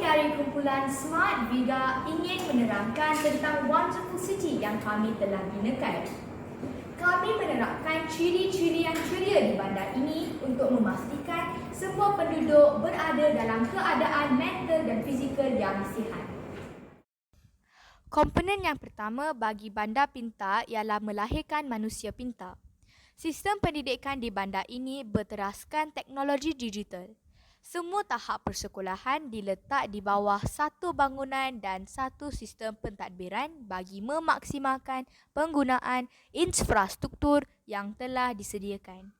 dari kumpulan Smart Viga ingin menerangkan tentang Wonderful City yang kami telah binakan. Kami menerapkan ciri-ciri yang ceria di bandar ini untuk memastikan semua penduduk berada dalam keadaan mental dan fizikal yang sihat. Komponen yang pertama bagi bandar pintar ialah melahirkan manusia pintar. Sistem pendidikan di bandar ini berteraskan teknologi digital. Semua tahap persekolahan diletak di bawah satu bangunan dan satu sistem pentadbiran bagi memaksimalkan penggunaan infrastruktur yang telah disediakan.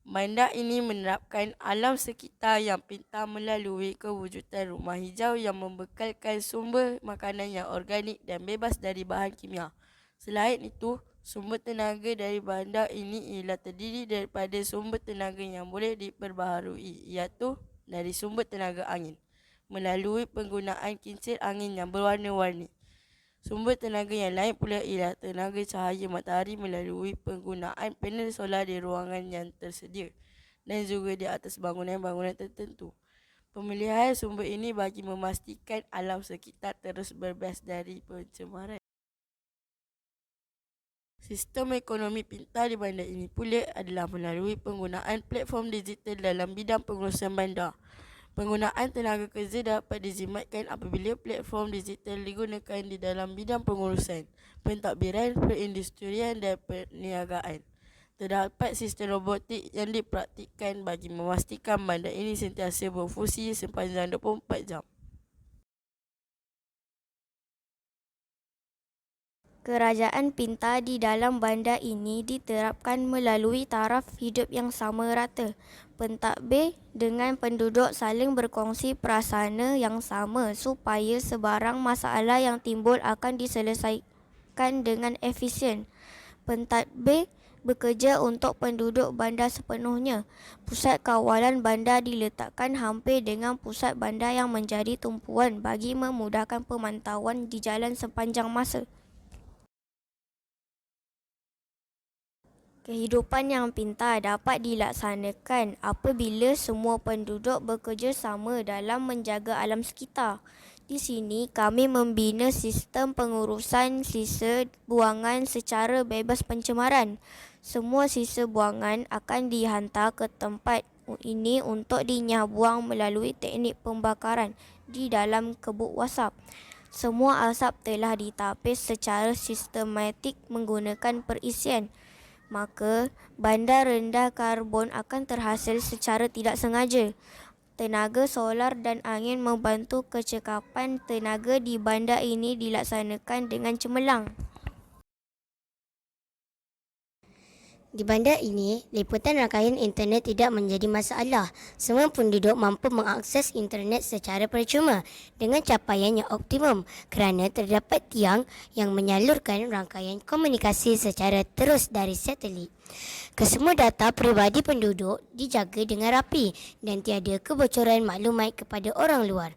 Bandar ini menerapkan alam sekitar yang pintar melalui kewujudan rumah hijau yang membekalkan sumber makanan yang organik dan bebas dari bahan kimia. Selain itu, sumber tenaga dari bandar ini ialah terdiri daripada sumber tenaga yang boleh diperbaharui, iaitu dari sumber tenaga angin, melalui penggunaan kincir angin yang berwarna-warni. Sumber tenaga yang lain pula ialah tenaga cahaya matahari melalui penggunaan panel solar di ruangan yang tersedia dan juga di atas bangunan-bangunan tertentu. Pemilihan sumber ini bagi memastikan alam sekitar terus bebas dari pencemaran. Sistem ekonomi pintar di bandar ini pula adalah melalui penggunaan platform digital dalam bidang pengurusan bandar. Penggunaan tenaga kerja dapat dijimatkan apabila platform digital digunakan di dalam bidang pengurusan, pentadbiran, perindustrian dan perniagaan. Terdapat sistem robotik yang dipraktikkan bagi memastikan bandar ini sentiasa berfungsi sepanjang 24 jam. Kerajaan pintar di dalam bandar ini diterapkan melalui taraf hidup yang sama rata. Pentadbir dengan penduduk saling berkongsi prasarana yang sama supaya sebarang masalah yang timbul akan diselesaikan dengan efisien. Pentadbir bekerja untuk penduduk bandar sepenuhnya. Pusat kawalan bandar diletakkan hampir dengan pusat bandar yang menjadi tumpuan bagi memudahkan pemantauan di jalan sepanjang masa. Kehidupan yang pintar dapat dilaksanakan apabila semua penduduk bekerjasama dalam menjaga alam sekitar. Di sini kami membina sistem pengurusan sisa buangan secara bebas pencemaran. Semua sisa buangan akan dihantar ke tempat ini untuk dinyah buang melalui teknik pembakaran di dalam kebuk wasap. Semua asap telah ditapis secara sistematik menggunakan perisian. Maka, bandar rendah karbon akan terhasil secara tidak sengaja. Tenaga solar dan angin membantu kecekapan tenaga di bandar ini dilaksanakan dengan cemerlang. Di bandar ini, liputan rangkaian internet tidak menjadi masalah. Semua penduduk mampu mengakses internet secara percuma dengan capaian yang optimum kerana terdapat tiang yang menyalurkan rangkaian komunikasi secara terus dari satelit. Kesemua data peribadi penduduk dijaga dengan rapi dan tiada kebocoran maklumat kepada orang luar.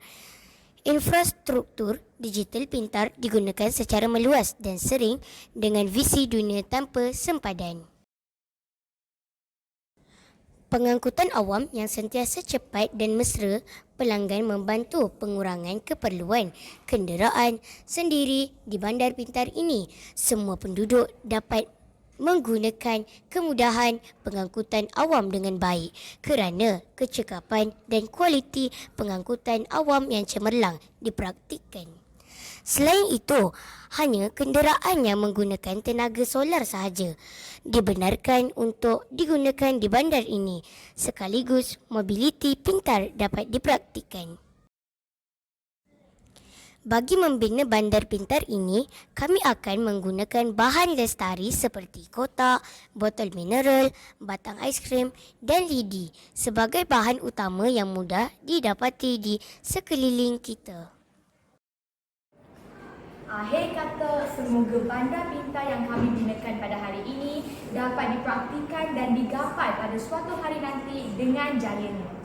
Infrastruktur digital pintar digunakan secara meluas dan sering dengan visi dunia tanpa sempadan. Pengangkutan awam yang sentiasa cepat dan mesra, pelanggan membantu pengurangan keperluan kenderaan sendiri di bandar pintar ini. Semua penduduk dapat menggunakan kemudahan pengangkutan awam dengan baik kerana kecekapan dan kualiti pengangkutan awam yang cemerlang dipraktikkan. Selain itu, hanya kenderaan yang menggunakan tenaga solar sahaja dibenarkan untuk digunakan di bandar ini, sekaligus mobiliti pintar dapat dipraktikkan. Bagi membina bandar pintar ini, kami akan menggunakan bahan lestari seperti kotak, botol mineral, batang aiskrim dan lidi sebagai bahan utama yang mudah didapati di sekeliling kita. Akhir kata, semoga bandar pintar yang kami binakan pada hari ini dapat dipraktikan dan digapai pada suatu hari nanti dengan jayanya.